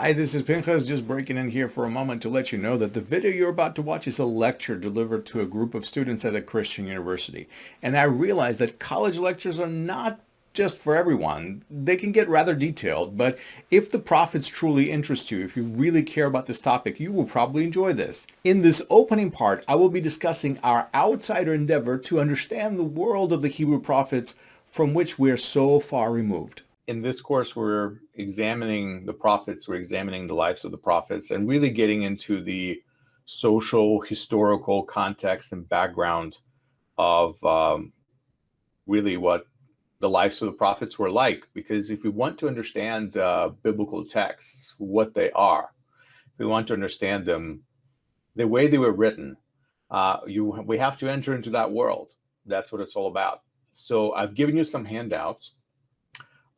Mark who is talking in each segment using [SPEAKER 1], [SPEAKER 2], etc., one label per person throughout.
[SPEAKER 1] Hi, this is Pinchas just breaking in here for a moment to let you know that the video you're about to watch is a lecture delivered to a group of students at a Christian university. And I realize that college lectures are not just for everyone. They can get rather detailed, but if the prophets truly interest you, if you really care about this topic, you will probably enjoy this. In this opening part, I will be discussing our outsider endeavor to understand the world of the Hebrew prophets from which we're so far removed. In this course, we're examining the prophets, we're examining the lives of the prophets, and really getting into the social, historical context and background of really what the lives of the prophets were like. Because if we want to understand biblical texts, what they are, if we want to understand them, the way they were written, we have to enter into that world. That's what it's all about. So I've given you some handouts.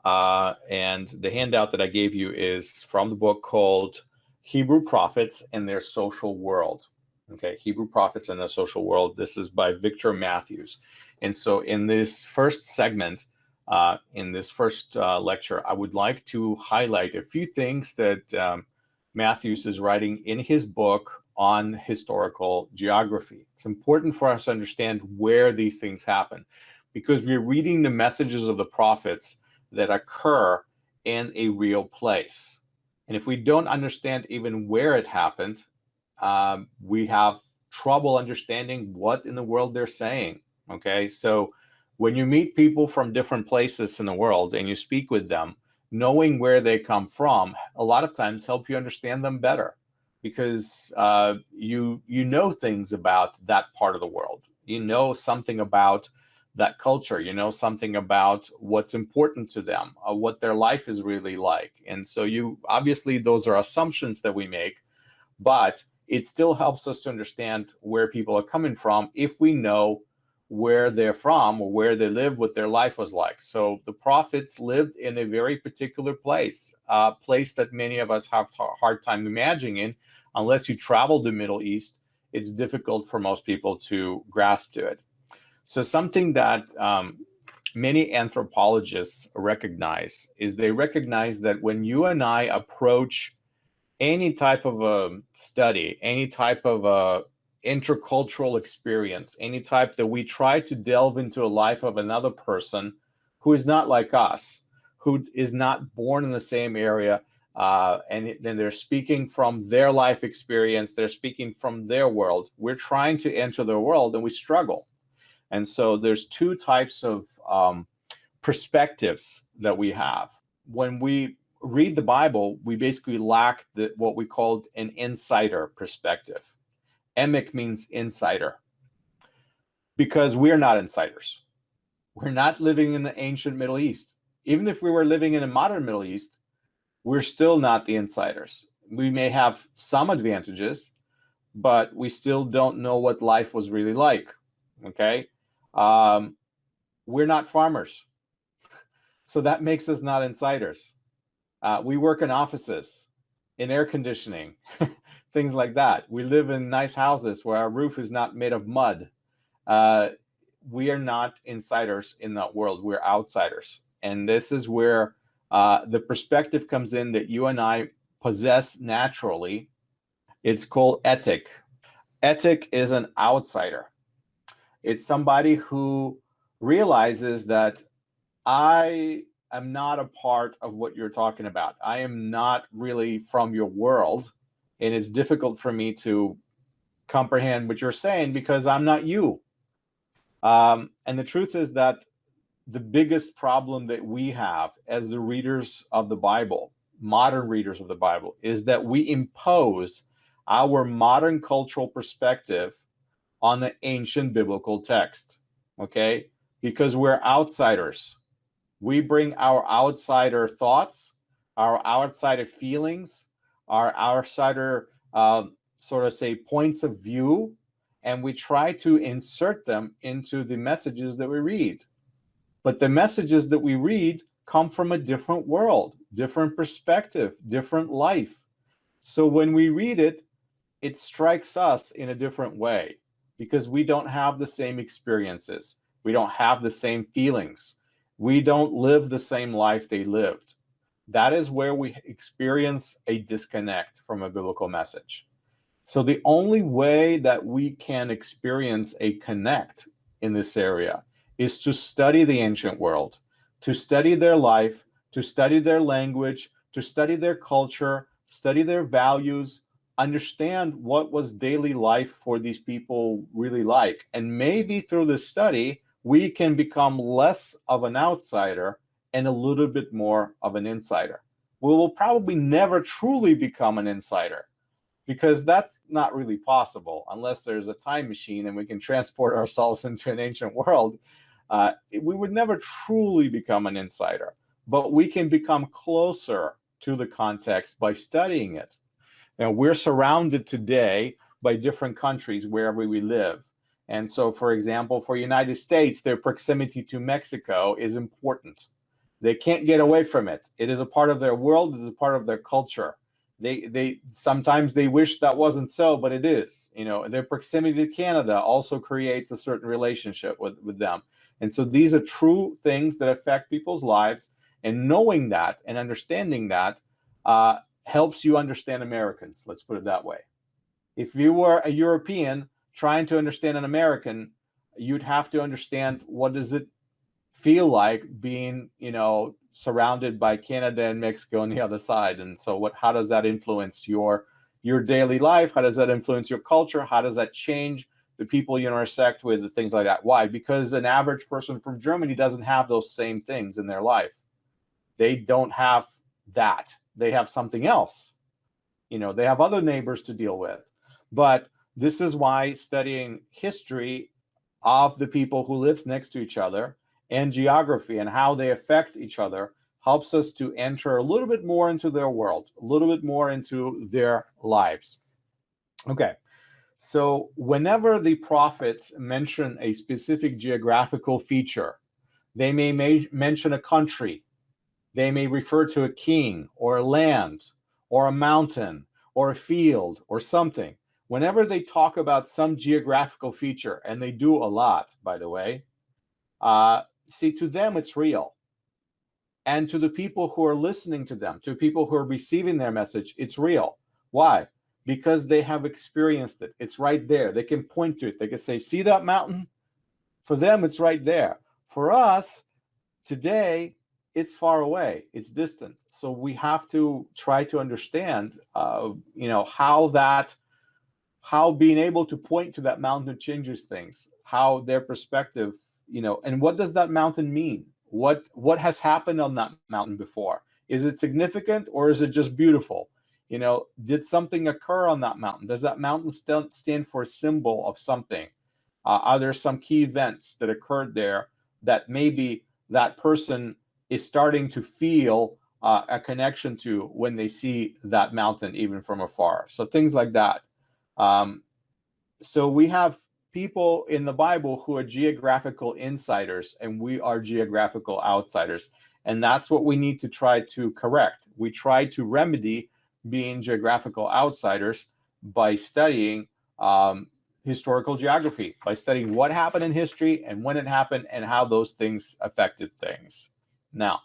[SPEAKER 1] And the handout that I gave you is from the book called Hebrew Prophets and Their Social World. Okay, Hebrew Prophets and Their Social World. This is by Victor Matthews. And so in this first segment, in this first lecture, I would like to highlight a few things that Matthews is writing in his book on historical geography. It's important for us to understand where these things happen, because we're reading the messages of the prophets that occur in a real place. And if we don't understand even where it happened, we have trouble understanding what in the world they're saying. Okay, so when you meet people from different places in the world and you speak with them, knowing where they come from a lot of times help you understand them better, because you know things about that part of the world. You know something about that culture, you know something about what's important to them, what their life is really like. And so obviously those are assumptions that we make, but it still helps us to understand where people are coming from if we know where they're from or where they live, what their life was like. So the prophets lived in a very particular place, a place that many of us have a hard time imagining. Unless you travel the Middle East, it's difficult for most people to grasp to it. So something that many anthropologists recognize is they recognize that when you and I approach any type of a study, any type of a intercultural experience, any type that we try to delve into a life of another person who is not like us, who is not born in the same area, and then they're speaking from their life experience, they're speaking from their world. We're trying to enter their world and we struggle. And so there's two types of perspectives that we have. When we read the Bible, we basically lack what we call an insider perspective. Emek means insider, because we're not insiders. We're not living in the ancient Middle East. Even if we were living in a modern Middle East, we're still not the insiders. We may have some advantages, but we still don't know what life was really like. Okay? We're not farmers. So that makes us not insiders. We work in offices, in air conditioning, things like that. We live in nice houses where our roof is not made of mud. We are not insiders in that world. We're outsiders. And this is where the perspective comes in that you and I possess naturally. It's called ethic. Ethic is an outsider. It's somebody who realizes that I am not a part of what you're talking about. I am not really from your world, and it's difficult for me to comprehend what you're saying because I'm not you. And the truth is that the biggest problem that we have as the readers of the Bible, modern readers of the Bible, is that we impose our modern cultural perspective on the ancient biblical text, okay? Because we're outsiders. We bring our outsider thoughts, our outsider feelings, our outsider sort of say points of view, and we try to insert them into the messages that we read. But the messages that we read come from a different world, different perspective, different life. So when we read it, it strikes us in a different way because we don't have the same experiences. We don't have the same feelings. We don't live the same life they lived. That is where we experience a disconnect from a biblical message. So the only way that we can experience a connect in this area is to study the ancient world, to study their life, to study their language, to study their culture, study their values, understand what was daily life for these people really like. And maybe through this study, we can become less of an outsider and a little bit more of an insider. We will probably never truly become an insider, because that's not really possible unless there's a time machine and we can transport ourselves into an ancient world. We would never truly become an insider, but we can become closer to the context by studying it. Now, we're surrounded today by different countries wherever we live. And so, for example, for United States, their proximity to Mexico is important. They can't get away from it. It is a part of their world. It is a part of their culture. They sometimes they wish that wasn't so, but it is. Their proximity to Canada also creates a certain relationship with them. And so these are true things that affect people's lives. And knowing that and understanding that helps you understand Americans. Let's put it that way. If you were a European trying to understand an American, you'd have to understand, what does it feel like being, surrounded by Canada and Mexico on the other side. And so how does that influence your daily life? How does that influence your culture? How does that change the people you intersect with, and things like that? Why? Because an average person from Germany doesn't have those same things in their life. They don't have that. They have something else. They have other neighbors to deal with. But this is why studying history of the people who live next to each other and geography and how they affect each other helps us to enter a little bit more into their world, a little bit more into their lives. Okay, so whenever the prophets mention a specific geographical feature, they may mention a country, they may refer to a king or a land or a mountain or a field or something. Whenever they talk about some geographical feature, and they do a lot, by the way, see, to them it's real. And to the people who are listening to them, to people who are receiving their message, it's real. Why? Because they have experienced it. It's right there. They can point to it. They can say, see that mountain? For them, it's right there. For us, today, it's far away. It's distant. So we have to try to understand, how being able to point to that mountain changes things, how their perspective, and what does that mountain mean? What has happened on that mountain before? Is it significant, or is it just beautiful? Did something occur on that mountain? Does that mountain stand for a symbol of something? Are there some key events that occurred there that maybe that person is starting to feel a connection to when they see that mountain, even from afar? So things like that. So we have people in the Bible who are geographical insiders, and we are geographical outsiders. And that's what we need to try to correct. We try to remedy being geographical outsiders by studying historical geography, by studying what happened in history and when it happened and how those things affected things. Now,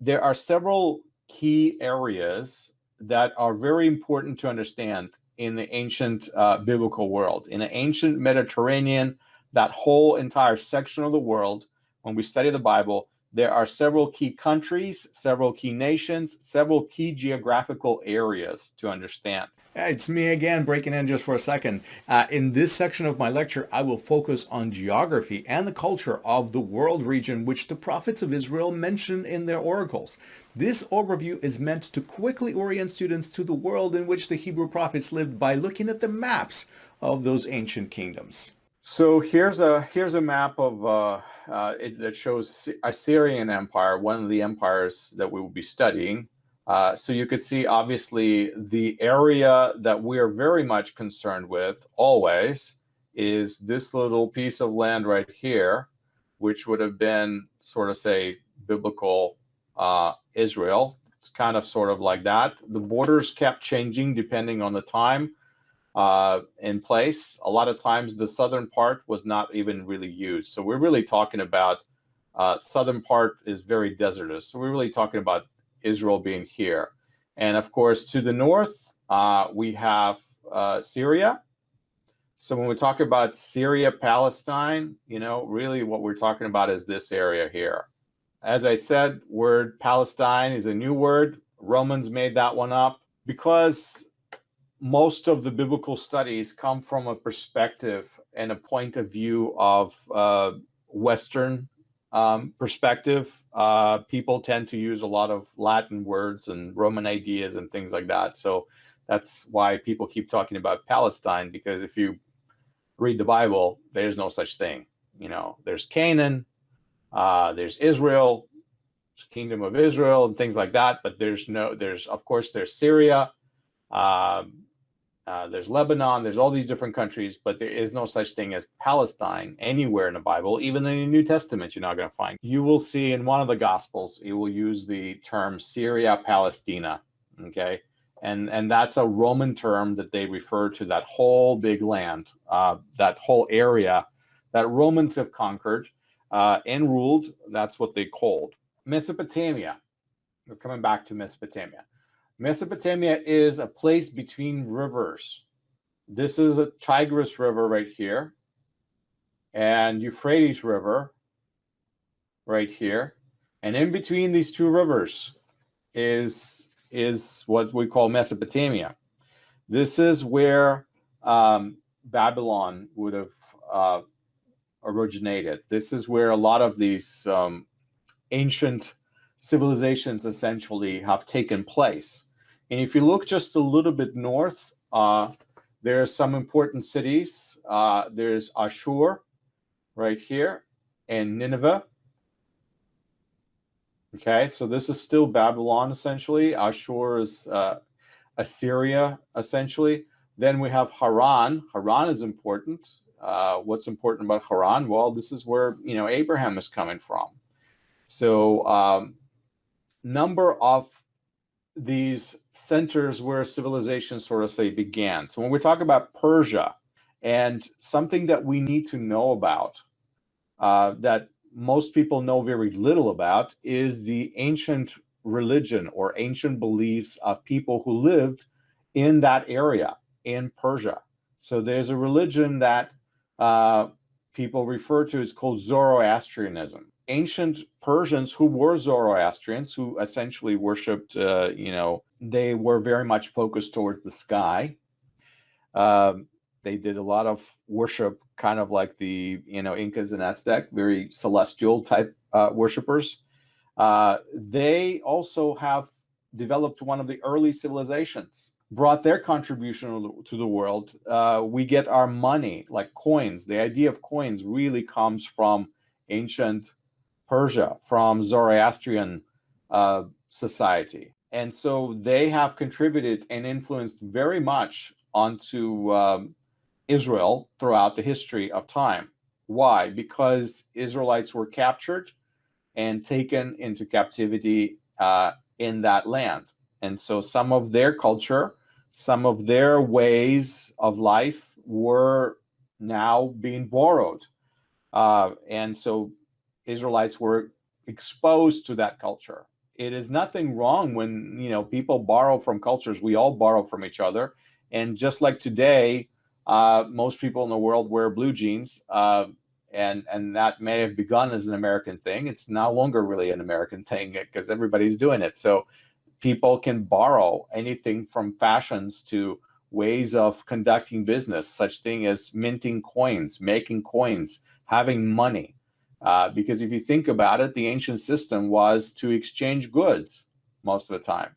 [SPEAKER 1] there are several key areas that are very important to understand in the ancient biblical world. In the ancient Mediterranean, that whole entire section of the world, when we study the Bible, there are several key countries, several key nations, several key geographical areas to understand. It's me again, breaking in just for a second. In this section of my lecture, I will focus on geography and the culture of the world region which the prophets of Israel mention in their oracles. This overview is meant to quickly orient students to the world in which the Hebrew prophets lived by looking at the maps of those ancient kingdoms. So here's a map of that shows Assyrian Empire, one of the empires that we will be studying. So you could see, obviously, the area that we are very much concerned with always is this little piece of land right here, which would have been sort of, say, biblical Israel. It's kind of sort of like that. The borders kept changing depending on the time in place. A lot of times the southern part was not even really used. So we're really talking about southern part is very desertous. So we're really talking about Israel being here. And of course, to the north, we have Syria. So when we talk about Syria, Palestine, really what we're talking about is this area here. As I said, word Palestine is a new word. Romans made that one up because most of the biblical studies come from a perspective and a point of view of Western perspective. People tend to use a lot of Latin words and Roman ideas and things like that. So that's why people keep talking about Palestine, because if you read the Bible, there's no such thing. There's Canaan, there's Israel, there's Kingdom of Israel and things like that. But there's of course, there's Syria, there's Lebanon, there's all these different countries, but there is no such thing as Palestine anywhere in the Bible. Even in the New Testament, you're not going to find. You will see in one of the Gospels, it will use the term Syria Palestina, okay? And that's a Roman term that they refer to that whole big land, that whole area that Romans have conquered and ruled. That's what they called Mesopotamia. We're coming back to Mesopotamia. Mesopotamia is a place between rivers. This is a Tigris River right here, and Euphrates River right here. And in between these two rivers is what we call Mesopotamia. This is where Babylon would have originated. This is where a lot of these ancient civilizations essentially have taken place. And if you look just a little bit north, there are some important cities. There's Ashur right here and Nineveh. Okay, so this is still Babylon essentially. Ashur is Assyria essentially. Then we have Haran. Haran is important. What's important about Haran? Well, this is where Abraham is coming from. So number of these centers where civilization sort of say began. So when we talk about Persia, and something that we need to know about that most people know very little about is the ancient religion or ancient beliefs of people who lived in that area in Persia. So there's a religion that people refer to as called Zoroastrianism. Ancient Persians who were Zoroastrians, who essentially worshipped, they were very much focused towards the sky. They did a lot of worship, kind of like the Incas and Aztec, very celestial type worshipers. They also have developed one of the early civilizations, brought their contribution to the world. We get our money, like coins. The idea of coins really comes from ancient Persia, from Zoroastrian society. And so they have contributed and influenced very much onto Israel throughout the history of time. Why? Because Israelites were captured and taken into captivity in that land. And so some of their culture, some of their ways of life were now being borrowed. And so Israelites were exposed to that culture. It is nothing wrong when people borrow from cultures. We all borrow from each other. And just like today, most people in the world wear blue jeans, and that may have begun as an American thing. It's no longer really an American thing because everybody's doing it. So people can borrow anything from fashions to ways of conducting business, such thing as minting coins, making coins, having money. Because if you think about it, the ancient system was to exchange goods most of the time.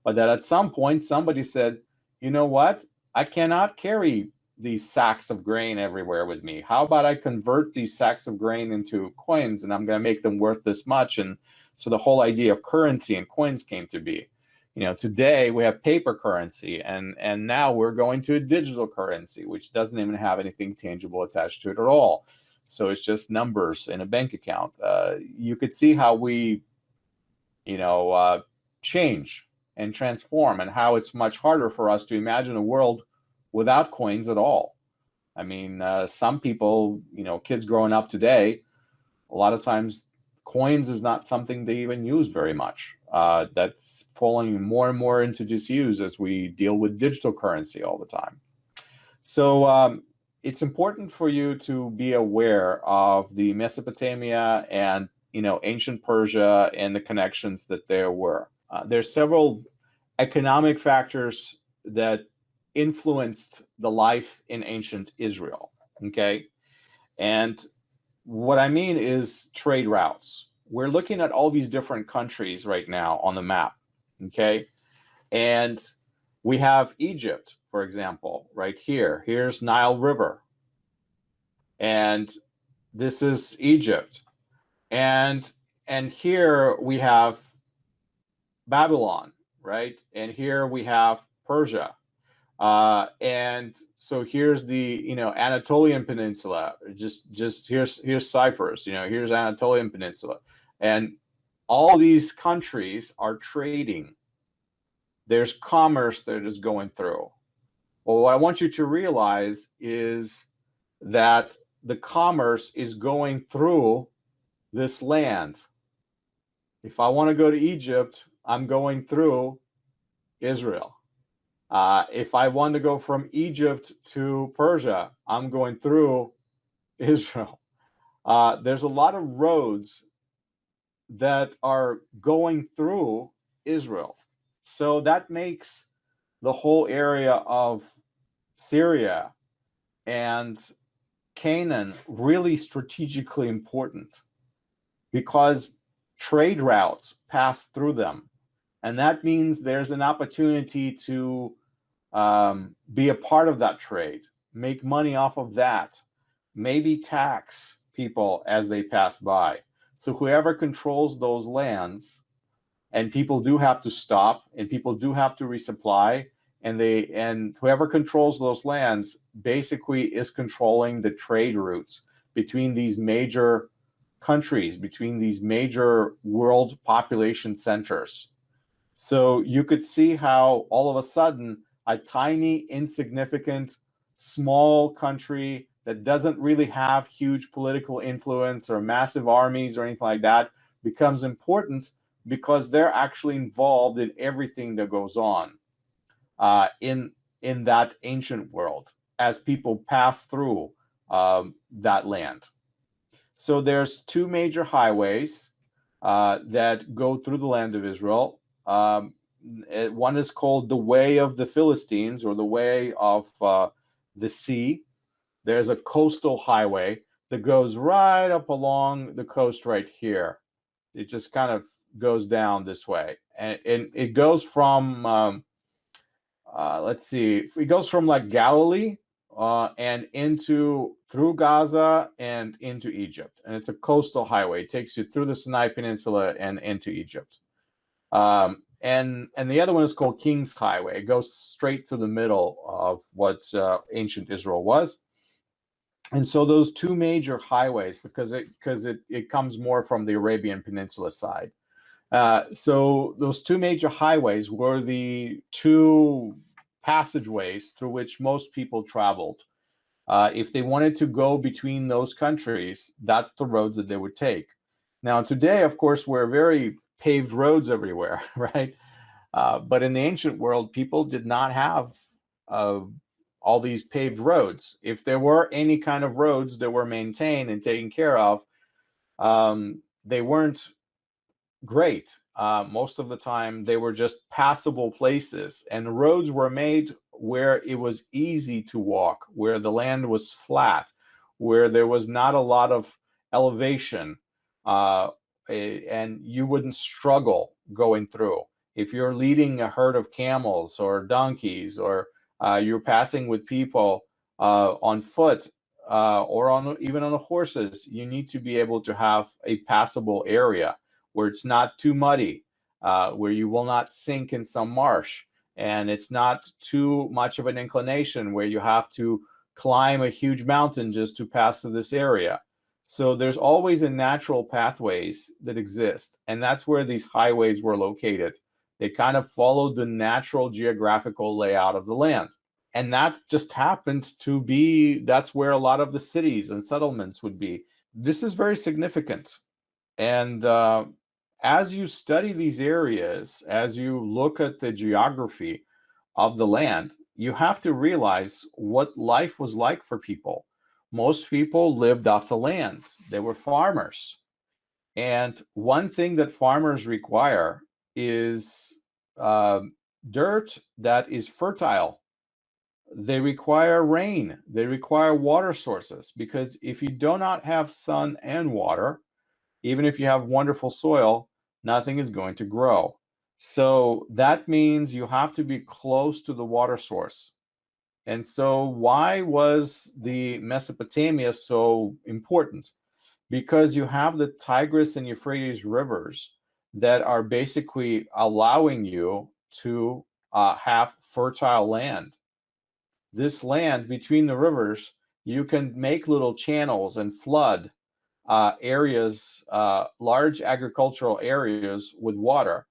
[SPEAKER 1] But that at some point, somebody said, you know what? I cannot carry these sacks of grain everywhere with me. How about I convert these sacks of grain into coins, and I'm going to make them worth this much? And so the whole idea of currency and coins came to be. Today we have paper currency, and now we're going to a digital currency, which doesn't even have anything tangible attached to it at all. So it's just numbers in a bank account. You could see how we, change and transform, and how it's much harder for us to imagine a world without coins at all. I mean, some people, kids growing up today, a lot of times coins is not something they even use very much. That's falling more and more into disuse as we deal with digital currency all the time. So it's important for you to be aware of the Mesopotamia and ancient Persia and the connections that there were. There's several economic factors that influenced the life in ancient Israel. Okay, and what I mean is trade routes. We're looking at all these different countries right now on the map. Okay, and we have Egypt, for example, right here. Here's Nile River. And this is Egypt. And here we have Babylon, right? And here we have Persia. And so here's the Anatolian Peninsula. Just here's Cyprus. Here's Anatolian Peninsula, and all these countries are trading. There's commerce that is going through. Well, what I want you to realize is that the commerce is going through this land. If I want to go to Egypt, I'm going through Israel. If I want to go from Egypt to Persia, I'm going through Israel. There's a lot of roads that are going through Israel. So that makes the whole area of Syria and Canaan really strategically important because trade routes pass through them. And that means there's an opportunity to be a part of that trade, make money off of that, maybe tax people as they pass by. So whoever controls those lands, and people do have to stop, and people do have to resupply, and whoever controls those lands basically is controlling the trade routes between these major countries, between these major world population centers. So you could see how all of a sudden a tiny, insignificant, small country that doesn't really have huge political influence or massive armies or anything like that becomes important because they're actually involved in everything that goes on in that ancient world as people pass through that land. So there's two major highways that go through the land of Israel. One is called the Way of the Philistines, or the Way of the Sea. There's a coastal highway that goes right up along the coast right here. It just kind of goes down this way, and it goes from let's see, it goes from like Galilee and through Gaza and into Egypt, and it's a coastal highway. It takes you through the Sinai Peninsula and into Egypt. And the other one is called King's Highway. It goes straight through the middle of what ancient Israel was. And so those two major highways, because it comes more from the Arabian Peninsula side. So those two major highways were the two passageways through which most people traveled. If they wanted to go between those countries, that's the road that they would take. Now, today, of course, we're very paved roads everywhere, right? But in the ancient world, people did not have all these paved roads. If there were any kind of roads that were maintained and taken care of, they weren't great. Most of the time, they were just passable places, and roads were made where it was easy to walk, where the land was flat, where there was not a lot of elevation, and you wouldn't struggle going through. If you're leading a herd of camels or donkeys, or you're passing with people on foot or even on the horses, you need to be able to have a passable area where it's not too muddy, where you will not sink in some marsh, and it's not too much of an inclination where you have to climb a huge mountain just to pass through this area. So there's always a natural pathways that exist, and that's where these highways were located. They kind of followed the natural geographical layout of the land. And that just happened to be, that's where a lot of the cities and settlements would be. This is very significant. And as you study these areas, as you look at the geography of the land, you have to realize what life was like for people. Most people lived off the land. They were farmers. And one thing that farmers require is uh, dirt that is fertile. They require rain. They require water sources, because if you do not have sun and water, even if you have wonderful soil, nothing is going to grow. So that means you have to be close to the water source. And so why was the Mesopotamia so important? Because you have the Tigris and Euphrates rivers that are basically allowing you to have fertile land. This land between the rivers, you can make little channels and flood areas, large agricultural areas with water,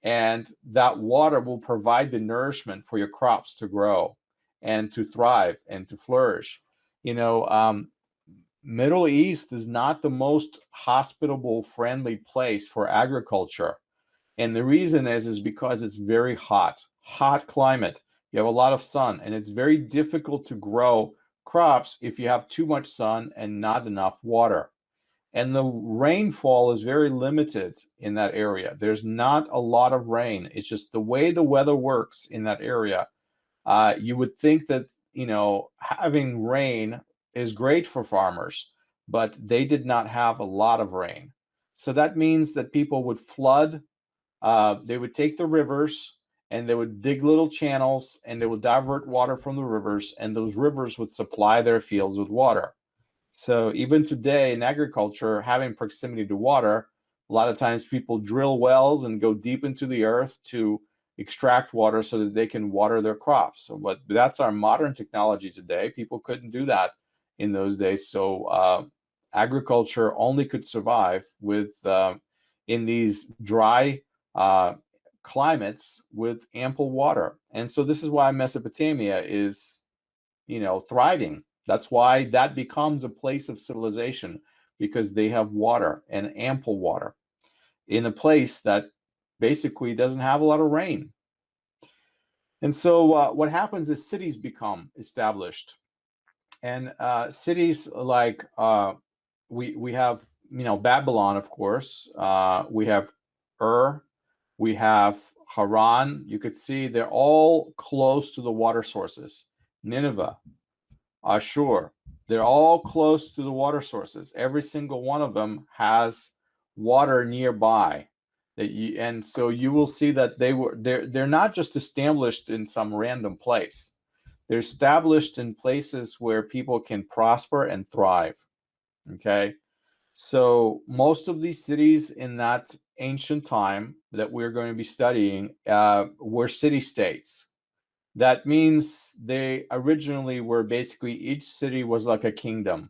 [SPEAKER 1] and that water will provide the nourishment for your crops to grow and to thrive and to flourish. You know, Middle East is not the most hospitable, friendly place for agriculture. And the reason is because it's very hot climate. You have a lot of sun, and it's very difficult to grow crops if you have too much sun and not enough water. And the rainfall is very limited in that area. There's not a lot of rain. It's just the way the weather works in that area. You would think that, having rain is great for farmers, but they did not have a lot of rain. So that means that people would flood. They would take the rivers and they would dig little channels and they would divert water from the rivers, and those rivers would supply their fields with water. So even today in agriculture, having proximity to water, a lot of times people drill wells and go deep into the earth to extract water so that they can water their crops. So, but that's our modern technology today. People couldn't do that in those days. So agriculture only could survive with in these dry uh, climates with ample water. And so this is why Mesopotamia is, thriving. That's why that becomes a place of civilization, because they have water and ample water in a place that basically doesn't have a lot of rain. And so what happens is cities become established, and cities like we have, Babylon, of course. We have Ur, we have Haran. You could see they're all close to the water sources. Nineveh, Ashur, they're all close to the water sources. Every single one of them has water nearby. And so you will see that they're not just established in some random place. They're established in places where people can prosper and thrive. Okay. So most of these cities in that ancient time that we're going to be studying were city-states. That means they originally were basically, each city was like a kingdom.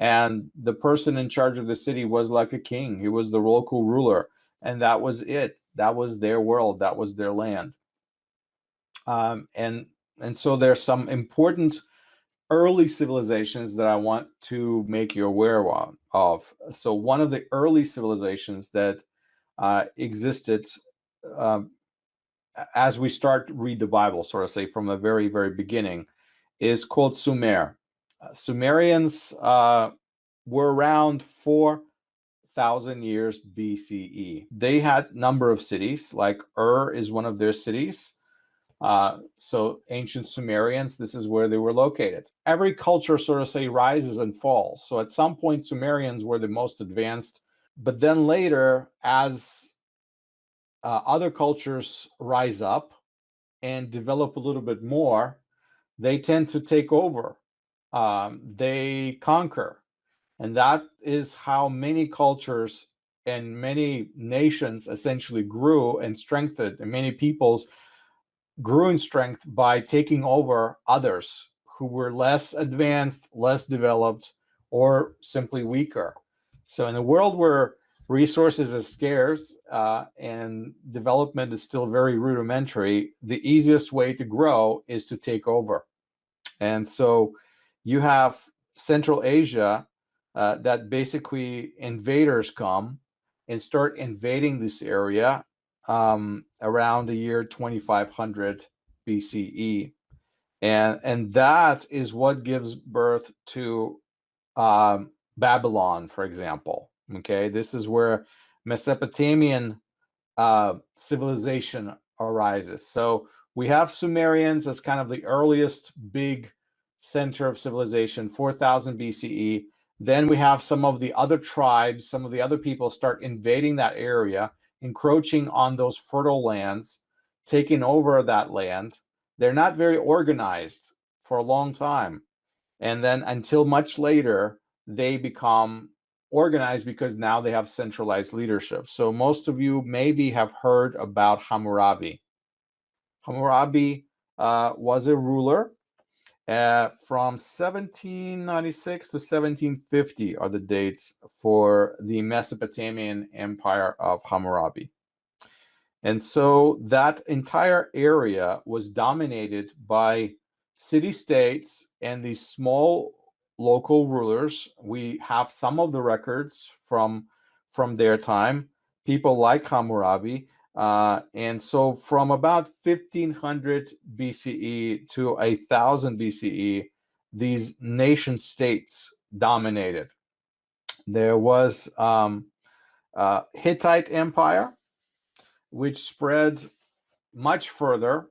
[SPEAKER 1] And the person in charge of the city was like a king. He was the local ruler. And that was it. That was their world. That was their land. And so there's some important early civilizations that I want to make you aware of. So one of the early civilizations that existed um, as we start to read the Bible, sort of say from the very, very beginning, is called Sumer. Sumerians were around 4,000 years BCE. They had a number of cities, like Ur is one of their cities. So ancient Sumerians, this is where they were located. Every culture sort of say rises and falls. So at some point, Sumerians were the most advanced, but then later, as other cultures rise up and develop a little bit more, they tend to take over. They conquer. And that is how many cultures and many nations essentially grew and strengthened, and many peoples grew in strength by taking over others who were less advanced, less developed, or simply weaker. So in a world where resources are scarce and development is still very rudimentary, the easiest way to grow is to take over. And so you have Central Asia that basically invaders come and start invading this area around the year 2500 BCE. And that is what gives birth to Babylon, for example. Okay, this is where Mesopotamian civilization arises. So we have Sumerians as kind of the earliest big center of civilization, 4000 BCE. Then we have some of the other tribes, some of the other people start invading that area, encroaching on those fertile lands, taking over that land. They're not very organized for a long time. And then until much later, they become organized because now they have centralized leadership. So most of you maybe have heard about Hammurabi. Hammurabi was a ruler from 1796 to 1750 are the dates for the Mesopotamian Empire of Hammurabi. And so that entire area was dominated by city-states and these small local rulers. We have some of the records from their time, people like Hammurabi. And so from about 1500 BCE to 1000 BCE, these nation states dominated. There was Hittite Empire, which spread much further.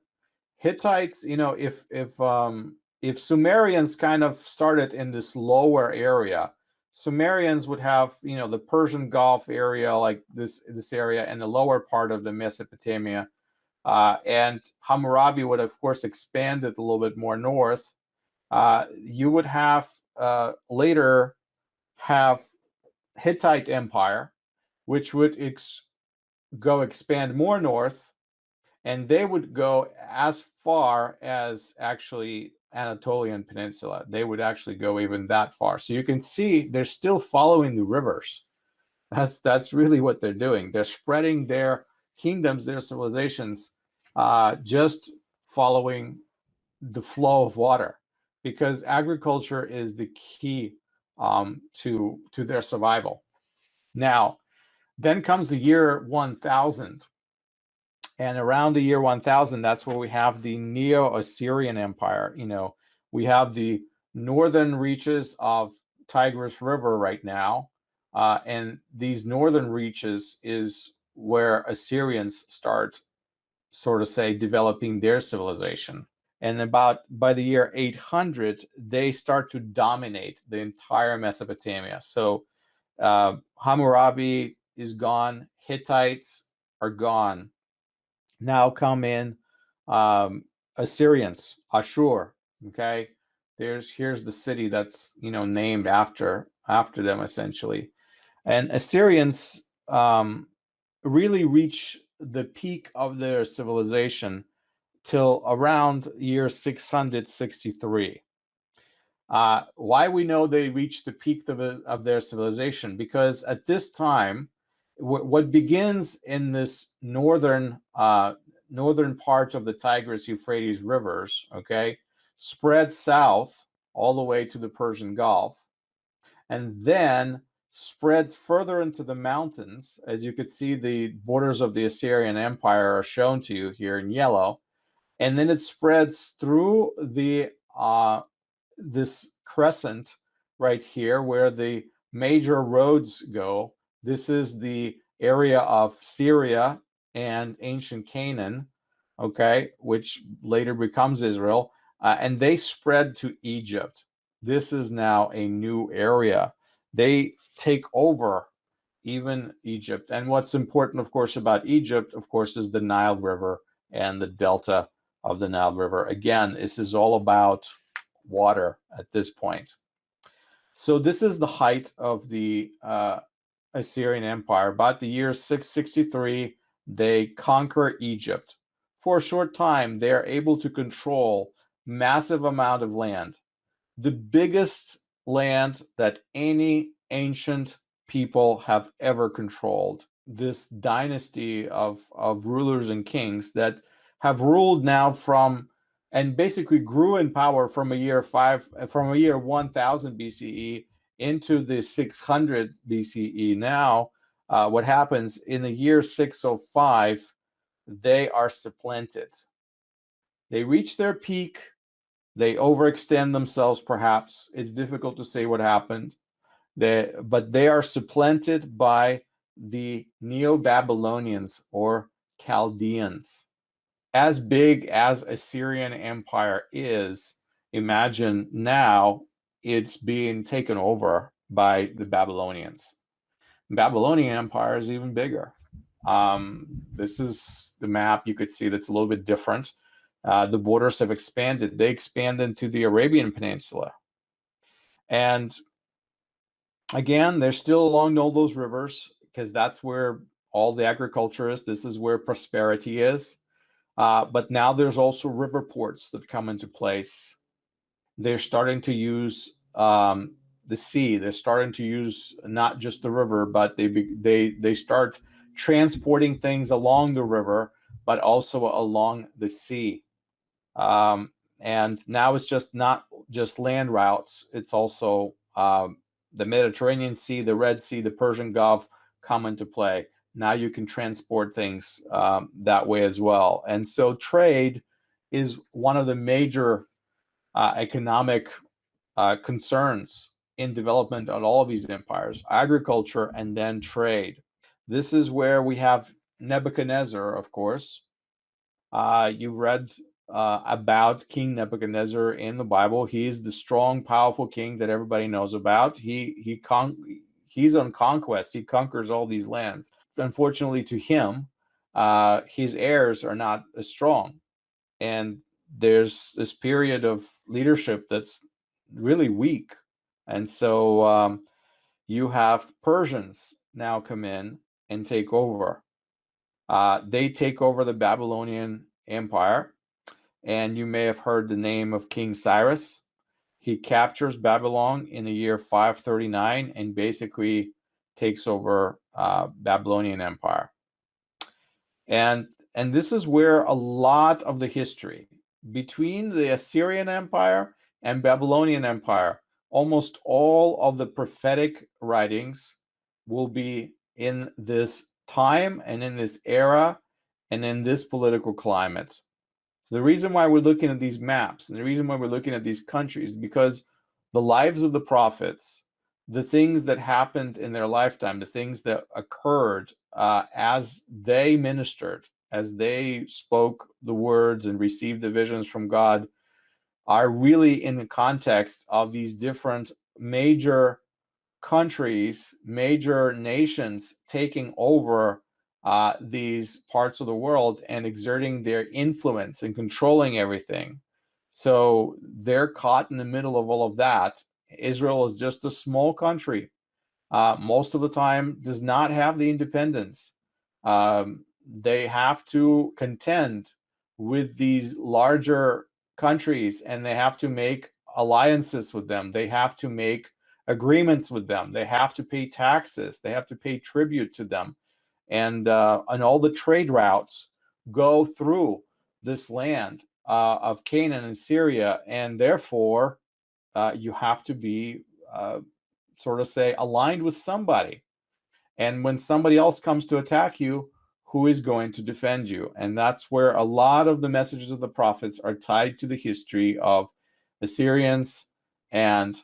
[SPEAKER 1] Hittites, if Sumerians kind of started in this lower area, Sumerians would have, the Persian Gulf area, like this area, and the lower part of the Mesopotamia. And Hammurabi would, of course, expand it a little bit more north. You would have later have Hittite Empire, which would expand more north, and they would go as far as actually Anatolian Peninsula. They would actually go even that far. So you can see they're still following the rivers. That's really what they're doing. They're spreading their kingdoms, their civilizations, just following the flow of water, because agriculture is the key to their survival. Now, then comes the year 1000. And around the year 1000, that's where we have the Neo-Assyrian Empire. We have the northern reaches of Tigris River right now. And these northern reaches is where Assyrians start, sort of say, developing their civilization. And about by the year 800, they start to dominate the entire Mesopotamia. So Hammurabi is gone. Hittites are gone. Now come in Assyrians, Ashur. Okay, here's the city that's named after them essentially, and Assyrians really reach the peak of their civilization till around year 663. Why we know they reached the peak of their civilization? Because at this time, what begins in this northern part of the Tigris-Euphrates rivers, okay, spreads south all the way to the Persian Gulf, and then spreads further into the mountains. As you could see, the borders of the Assyrian Empire are shown to you here in yellow, and then it spreads through the this crescent right here where the major roads go. This is the area of Syria and ancient Canaan, okay, which later becomes Israel, and they spread to Egypt. This is now a new area. They take over even Egypt. And what's important, of course, about Egypt, of course, is the Nile River and the delta of the Nile River. Again, this is all about water at this point. So this is the height of the Assyrian Empire. About the year 663, they conquer Egypt. For a short time, they are able to control massive amount of land. The biggest land that any ancient people have ever controlled. This dynasty of rulers and kings that have ruled now from, and basically grew in power from a year 1000 BCE into the 600 BCE now, what happens in the year 605, they are supplanted. They reach their peak. They overextend themselves, perhaps. It's difficult to say what happened. But they are supplanted by the Neo-Babylonians or Chaldeans. As big as Assyrian Empire is, imagine now it's being taken over by the Babylonians. Babylonian Empire is even bigger. This is the map. You could see that's a little bit different. The borders have expanded. They expanded to the Arabian Peninsula. And again, they're still along all those rivers because that's where all the agriculture is. This is where prosperity is. But now there's also river ports that come into place. They're starting to use the sea. They're starting to use not just the river, but they start transporting things along the river, but also along the sea. And now it's just not just land routes. It's also the Mediterranean Sea, the Red Sea, the Persian Gulf come into play. Now you can transport things that way as well. And so trade is one of the major economic concerns in development on all of these empires: agriculture and then trade. This is where we have Nebuchadnezzar, of course. You read about King Nebuchadnezzar in the Bible. He's the strong, powerful king that everybody knows about. He's on conquest. He conquers all these lands. Unfortunately, to him, his heirs are not as strong, and there's this period of leadership that's really weak. And so you have Persians now come in and take over. They take over the Babylonian Empire, and you may have heard the name of King Cyrus. He captures Babylon in the year 539 and basically takes over Babylonian Empire. And this is where a lot of the history between the Assyrian Empire and Babylonian Empire, almost all of the prophetic writings will be in this time and in this era and in this political climate. So the reason why we're looking at these maps and the reason why we're looking at these countries is because the lives of the prophets, the things that happened in their lifetime, the things that occurred as they ministered, as they spoke the words and received the visions from God, are really in the context of these different major countries, major nations taking over these parts of the world and exerting their influence and controlling everything. So they're caught in the middle of all of that. Israel is just a small country. Most of the time does not have the independence. They have to contend with these larger countries, and they have to make alliances with them. They have to make agreements with them. They have to pay taxes. They have to pay tribute to them. And all the trade routes go through this land of Canaan and Syria, and therefore you have to be sort of say aligned with somebody. And when somebody else comes to attack you, who is going to defend you? And that's where a lot of the messages of the prophets are tied to the history of Assyrians and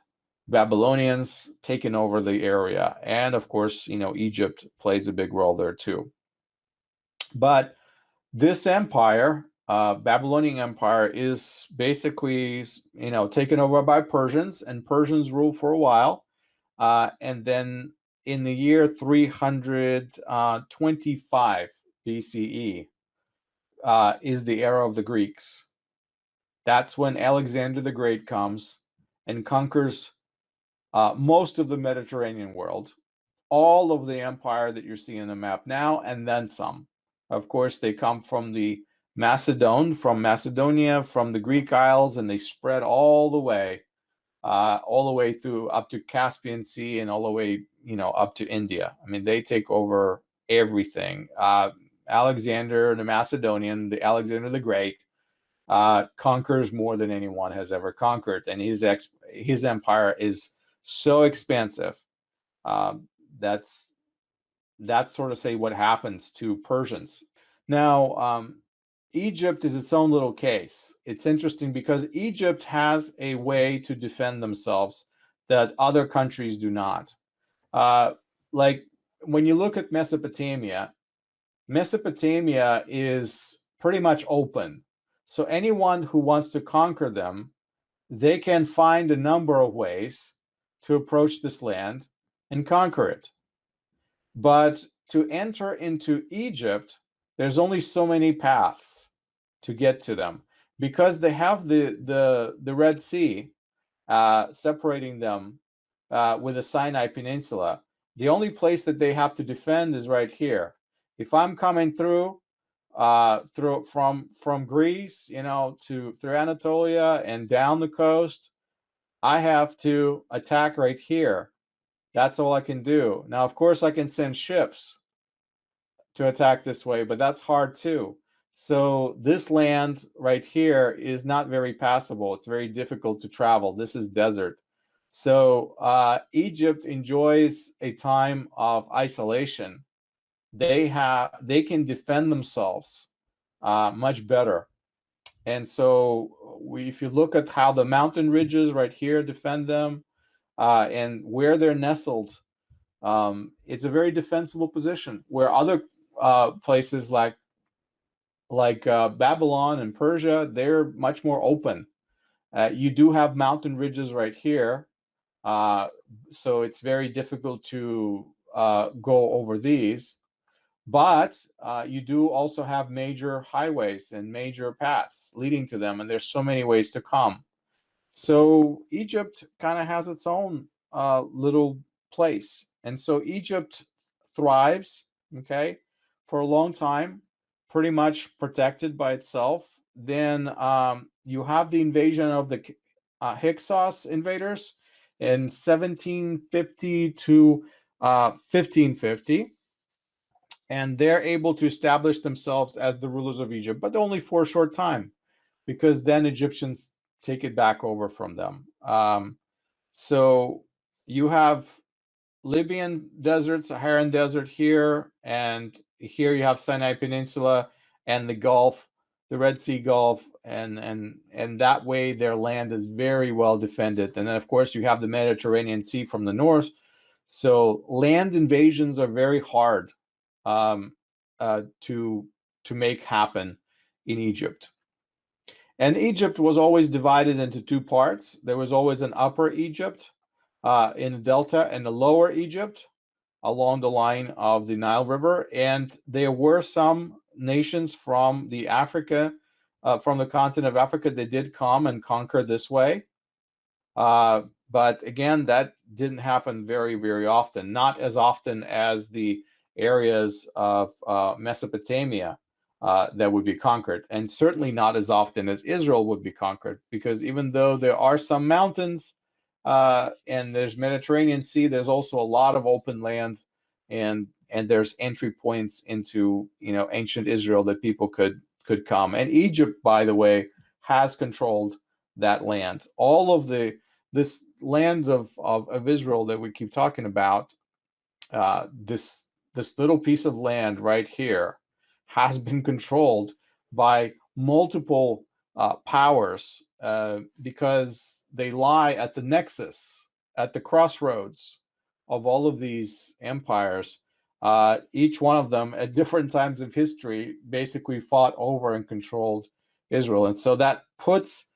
[SPEAKER 1] Babylonians taking over the area. And of course, Egypt plays a big role there too. But this empire, Babylonian Empire, is basically, taken over by Persians, and Persians rule for a while. And then in the year 325 BCE is the era of the Greeks. That's when Alexander the Great comes and conquers most of the Mediterranean world, all of the empire that you're seeing on the map now, and then some. Of course, they come from the from Macedonia, from the Greek Isles, and they spread all the way through up to Caspian Sea and all the way, up to India. I mean, they take over everything. Alexander the Macedonian, the Alexander the Great, conquers more than anyone has ever conquered, and his empire is so expansive. That's That's sort of say what happens to Persians. Now, Egypt is its own little case. It's interesting because Egypt has a way to defend themselves that other countries do not. Like when you look at Mesopotamia, Mesopotamia is pretty much open. So anyone who wants to conquer them, they can find a number of ways to approach this land and conquer it. But to enter into Egypt, there's only so many paths to get to them because they have the Red Sea separating them with the Sinai Peninsula. The only place that they have to defend is right here. If I'm coming through from Greece, through Anatolia and down the coast, I have to attack right here. That's all I can do. Now, of course, I can send ships to attack this way, but that's hard too. So this land right here is not very passable. It's very difficult to travel. This is desert. So Egypt enjoys a time of isolation. They can defend themselves much better. And so if you look at how the mountain ridges right here defend them and where they're nestled, it's a very defensible position. Where other places like Babylon and Persia, they're much more open. You do have mountain ridges right here, so it's very difficult to go over these. But you do also have major highways and major paths leading to them, and there's so many ways to come. So Egypt kind of has its own little place. And so Egypt thrives, okay, for a long time, pretty much protected by itself. Then you have the invasion of the Hyksos invaders in 1750 to 1550. And they're able to establish themselves as the rulers of Egypt, but only for a short time, because then Egyptians take it back over from them. So you have Libyan desert, Saharan desert here, and here you have Sinai Peninsula and the Gulf, the Red Sea Gulf, and that way their land is very well defended. And then of course you have the Mediterranean Sea from the north. So land invasions are very hard to make happen in Egypt. And Egypt was always divided into two parts. There was always an upper Egypt in the delta and a lower Egypt along the line of the Nile River. And there were some nations from the continent of Africa that did come and conquer this way. But again, that didn't happen very, very often, not as often as the areas of Mesopotamia that would be conquered, and certainly not as often as Israel would be conquered, because even though there are some mountains and there's Mediterranean Sea, there's also a lot of open land, and there's entry points into ancient Israel that people could come. And Egypt, by the way, has controlled that land. All of this land of Israel that we keep talking about, this little piece of land right here has been controlled by multiple powers because they lie at the nexus, at the crossroads of all of these empires. Each one of them at different times of history basically fought over and controlled Israel. And so that puts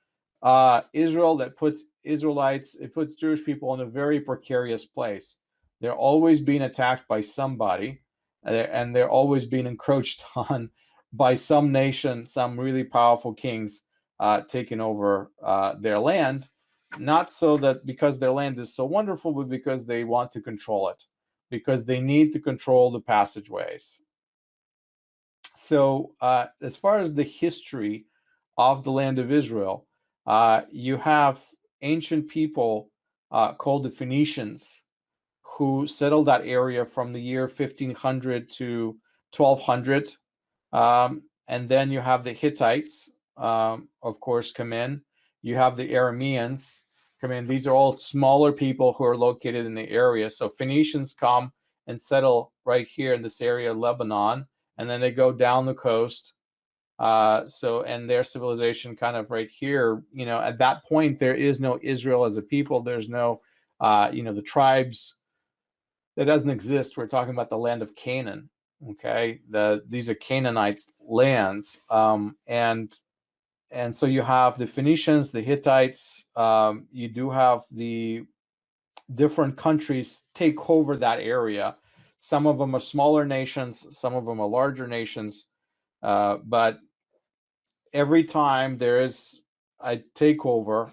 [SPEAKER 1] Israel, that puts Israelites, it puts Jewish people in a very precarious place. They're always being attacked by somebody, and they're always being encroached on by some nation, some really powerful kings taking over their land. Not so that because their land is so wonderful, but because they want to control it, because they need to control the passageways. So as far as the history of the land of Israel, you have ancient people called the Phoenicians who settled that area from the year 1500 to 1200. And then you have the Hittites, of course, come in. You have the Arameans come in. These are all smaller people who are located in the area. So Phoenicians come and settle right here in this area of Lebanon, and then they go down the coast. And their civilization kind of right here, at that point, there is no Israel as a people. There's no, the tribes, that doesn't exist. We're talking about the land of Canaan. Okay, these are Canaanites lands, and so you have the Phoenicians, the Hittites. You do have the different countries take over that area. Some of them are smaller nations, some of them are larger nations, but every time there is a takeover,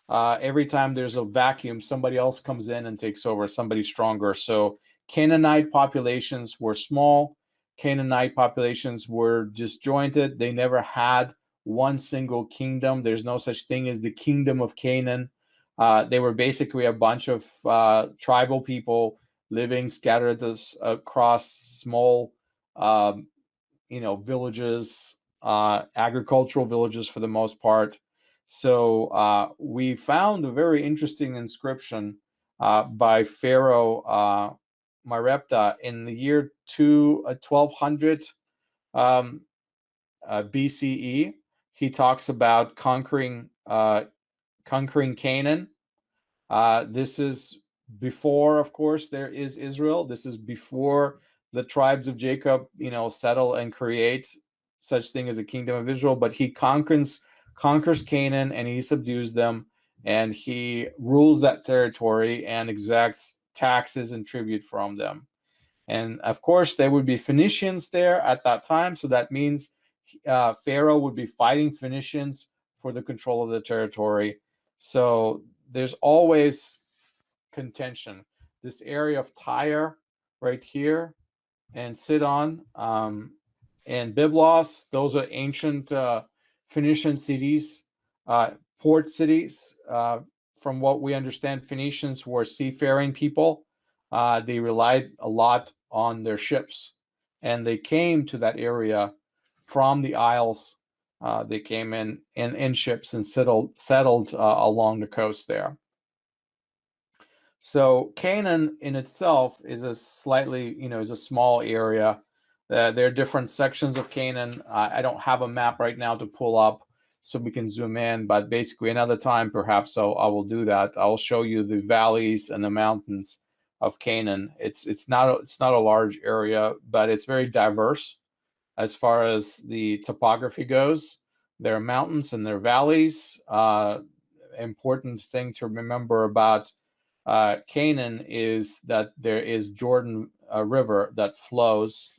[SPEAKER 1] every time there's a vacuum, somebody else comes in and takes over, somebody stronger. So Canaanite populations were small. Canaanite populations were disjointed. They never had one single kingdom. There's no such thing as the kingdom of Canaan. They were basically a bunch of tribal people living scattered across small, villages, agricultural villages for the most part. So we found a very interesting inscription by Pharaoh Merneptah in the year 1200 BCE. He talks about conquering Canaan. This is before, of course, there is Israel. This is before the tribes of Jacob, settle and create such thing as a kingdom of Israel. But he conquers Canaan, and he subdues them, and he rules that territory and exacts taxes and tribute from them. And of course, there would be Phoenicians there at that time. So that means Pharaoh would be fighting Phoenicians for the control of the territory. So there's always contention. This area of Tyre right here, and Sidon, and Byblos, those are ancient Phoenician cities, port cities. From what we understand, Phoenicians were seafaring people. They relied a lot on their ships, and they came to that area from the Isles. They came in ships and settled along the coast there. So Canaan in itself is a slightly, is a small area. There are different sections of Canaan. I don't have a map right now to pull up so we can zoom in, but basically another time perhaps I will do that. I'll show you the valleys and the mountains of Canaan. It's not a large area, but it's very diverse as far as the topography goes. There are mountains and there are valleys. Important thing to remember about Canaan is that there is Jordan River that flows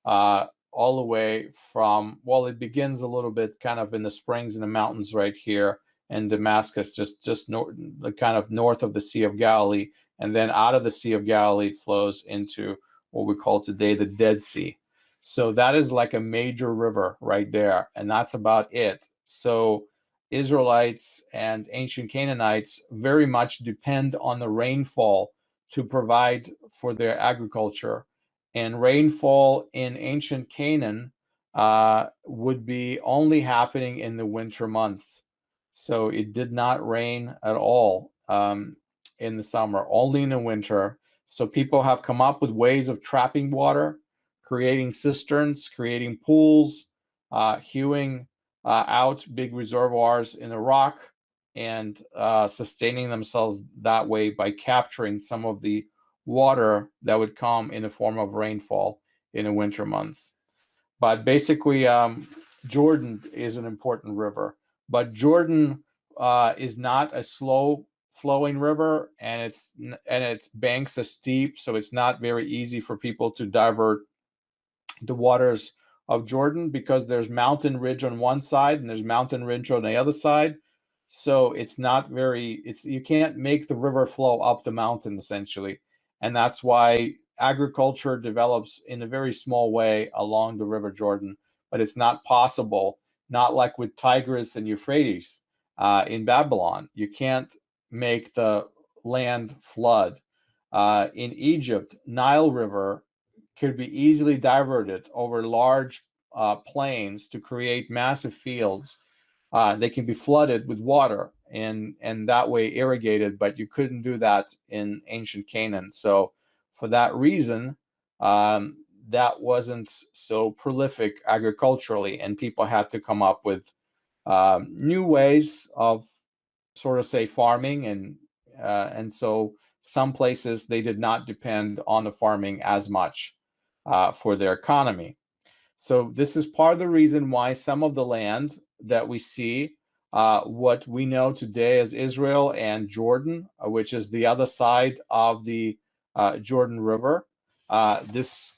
[SPEAKER 1] all the way from, well, it begins a little bit kind of in the springs in the mountains right here in Damascus, just north, kind of north of the Sea of Galilee, and then out of the Sea of Galilee it flows into what we call today the Dead Sea. So that is like a major river right there, and that's about it. So Israelites and ancient Canaanites very much depend on the rainfall to provide for their agriculture. And rainfall in ancient Canaan would be only happening in the winter months. So it did not rain at all in the summer, only in the winter. So people have come up with ways of trapping water, creating cisterns, creating pools, hewing out big reservoirs in the rock, and sustaining themselves that way by capturing some of the water that would come in the form of rainfall in the winter months. But basically, Jordan is an important river. But Jordan is not a slow flowing river, and its banks are steep, so it's not very easy for people to divert the waters of Jordan, because there's mountain ridge on one side and there's mountain ridge on the other side. So it's not very, you can't make the river flow up the mountain essentially. And that's why agriculture develops in a very small way along the River Jordan, but it's not possible, not like with Tigris and Euphrates in Babylon. You can't make the land flood. In Egypt, Nile River could be easily diverted over large plains to create massive fields. They can be flooded with water and that way irrigated, but you couldn't do that in ancient Canaan. So For that reason, that wasn't so prolific agriculturally, and people had to come up with new ways of sort of say farming, and so some places they did not depend on the farming as much for their economy. So this is part of the reason why some of the land that we see, what we know today as Israel and Jordan, which is the other side of the Jordan River, this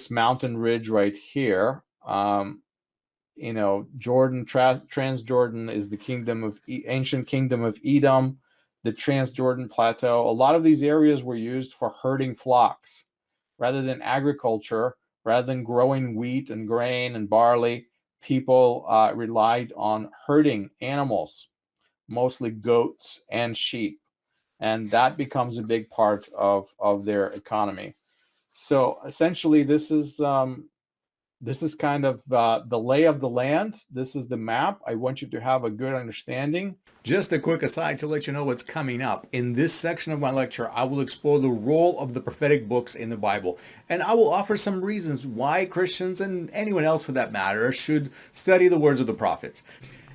[SPEAKER 1] mountain ridge right here, Jordan, Transjordan is the ancient kingdom of Edom, the Transjordan Plateau. A lot of these areas were used for herding flocks rather than agriculture. Rather than growing wheat and grain and barley, people relied on herding animals, mostly goats and sheep. And that becomes a big part of their economy. So essentially, this is kind of the lay of the land. This is the map. I want you to have a good understanding.
[SPEAKER 2] Just a quick aside to let you know what's coming up. In this section of my lecture, I will explore the role of the prophetic books in the Bible, and I will offer some reasons why Christians, and anyone else for that matter, should study the words of the prophets.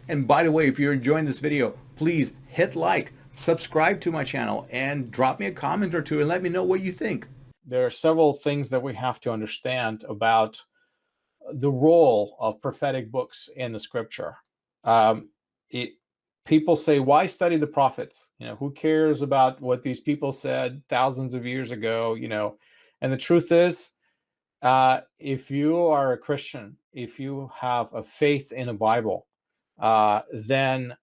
[SPEAKER 2] And by the way, if you're enjoying this video, please hit like, subscribe to my channel, and drop me a comment or two and let me know what you think.
[SPEAKER 1] There are several things that we have to understand about the role of prophetic books in the scripture. Um, People say, why study the prophets? Who cares about what these people said thousands of years ago? And the truth is, if you are a Christian, if you have a faith in a Bible, then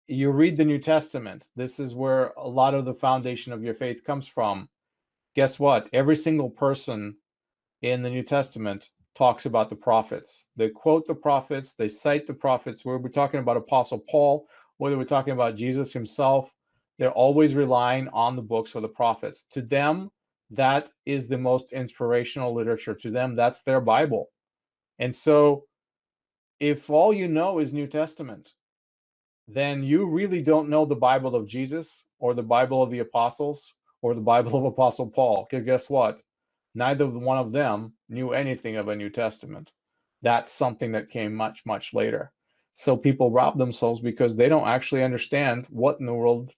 [SPEAKER 1] you read the New Testament. This is where a lot of the foundation of your faith comes from. Guess what? Every single person in the New Testament talks about the prophets. They quote the prophets, they cite the prophets. Whether we're talking about Apostle Paul, whether we're talking about Jesus himself, they're always relying on the books of the prophets. To them, that is the most inspirational literature. To them, that's their Bible. And so if all you know is New Testament, then you really don't know the Bible of Jesus or the Bible of the apostles or the Bible of Apostle Paul. Because guess what? Neither one of them knew anything of a New Testament. That's something that came much, much later. So people rob themselves because they don't actually understand what in the world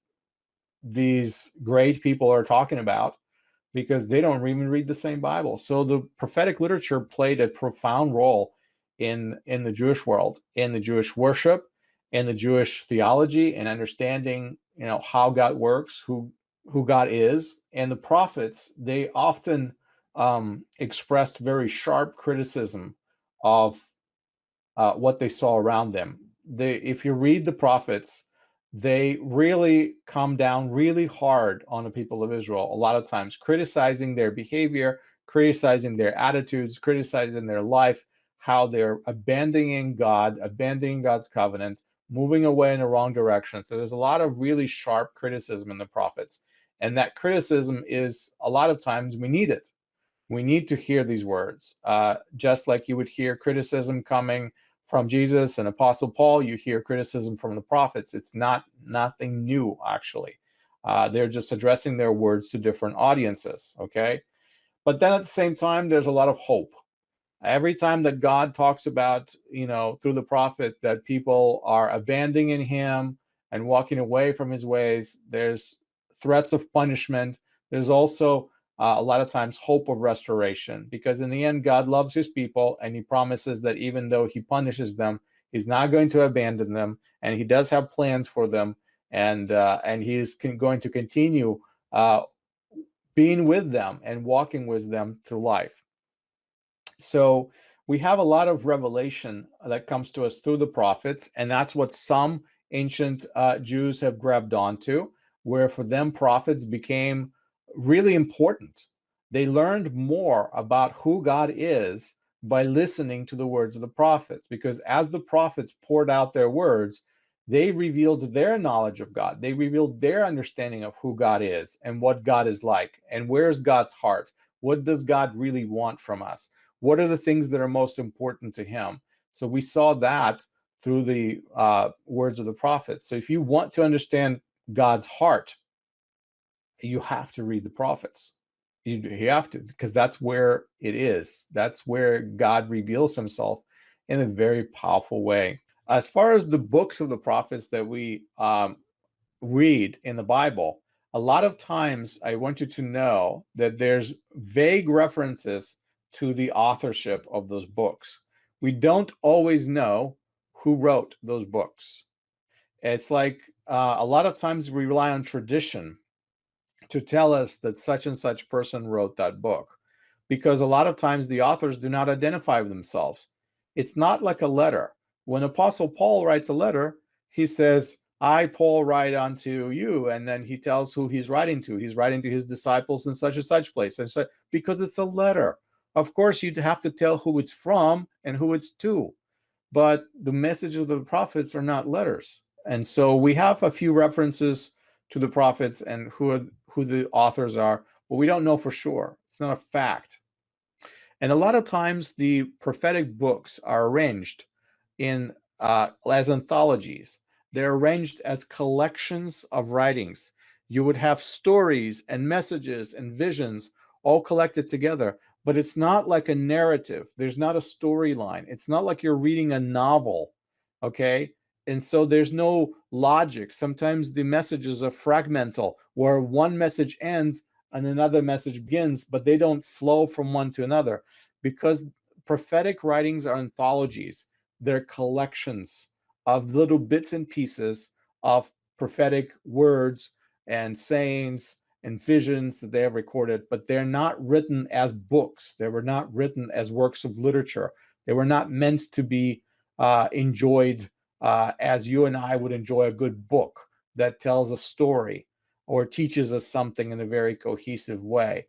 [SPEAKER 1] these great people are talking about, because they don't even read the same Bible. So the prophetic literature played a profound role in the Jewish world, in the Jewish worship, in the Jewish theology, and understanding, how God works, who God is. And the prophets, they often expressed very sharp criticism of what they saw around them. If you read the prophets, they really come down really hard on the people of Israel, a lot of times criticizing their behavior, criticizing their attitudes, criticizing their life, how they're abandoning God, abandoning God's covenant, moving away in the wrong direction. So there's a lot of really sharp criticism in the prophets. And that criticism is, a lot of times, we need it. We need to hear these words. Just like you would hear criticism coming from Jesus and Apostle Paul, you hear criticism from the prophets. It's nothing new, actually. They're just addressing their words to different audiences, okay? But then at the same time, there's a lot of hope. Every time that God talks about, through the prophet, that people are abandoning him and walking away from his ways, there's threats of punishment. There's also a lot of times hope of restoration, because in the end, God loves his people, and he promises that even though he punishes them, he's not going to abandon them, and he does have plans for them, and he is going to continue being with them and walking with them through life. So we have a lot of revelation that comes to us through the prophets, and that's what some ancient Jews have grabbed onto, where for them prophets became really important. They learned more about who God is by listening to the words of the prophets, because as the prophets poured out their words, they revealed their knowledge of God. They revealed their understanding of who God is and what God is like, and where's God's heart. What does God really want from us? What are the things that are most important to him? So we saw that through the words of the prophets. So if you want to understand God's heart, you have to read the prophets. You have to, because that's where it is. That's where God reveals himself in a very powerful way. As far as the books of the prophets that we read in the Bible, a lot of times I want you to know that there's vague references to the authorship of those books. We don't always know who wrote those books. It's like a lot of times we rely on tradition to tell us that such and such person wrote that book, because a lot of times the authors do not identify themselves. It's not like a letter. When Apostle Paul writes a letter, he says, I, Paul, write unto you, and then he tells who he's writing to. He's writing to his disciples in such and such place. And so, because it's a letter, of course, you'd have to tell who it's from and who it's to. But the message of the prophets are not letters. And so we have a few references to the prophets and who the authors are, but we don't know for sure. It's not a fact. And a lot of times the prophetic books are arranged in as anthologies. They're arranged as collections of writings. You would have stories and messages and visions all collected together, but it's not like a narrative. There's not a storyline. It's not like you're reading a novel, okay? And so there's no logic. Sometimes the messages are fragmental, where one message ends and another message begins, but they don't flow from one to another, because prophetic writings are anthologies. They're collections of little bits and pieces of prophetic words and sayings and visions that they have recorded, but they're not written as books. They were not written as works of literature. They were not meant to be enjoyed as you and I would enjoy a good book that tells a story or teaches us something in a very cohesive way.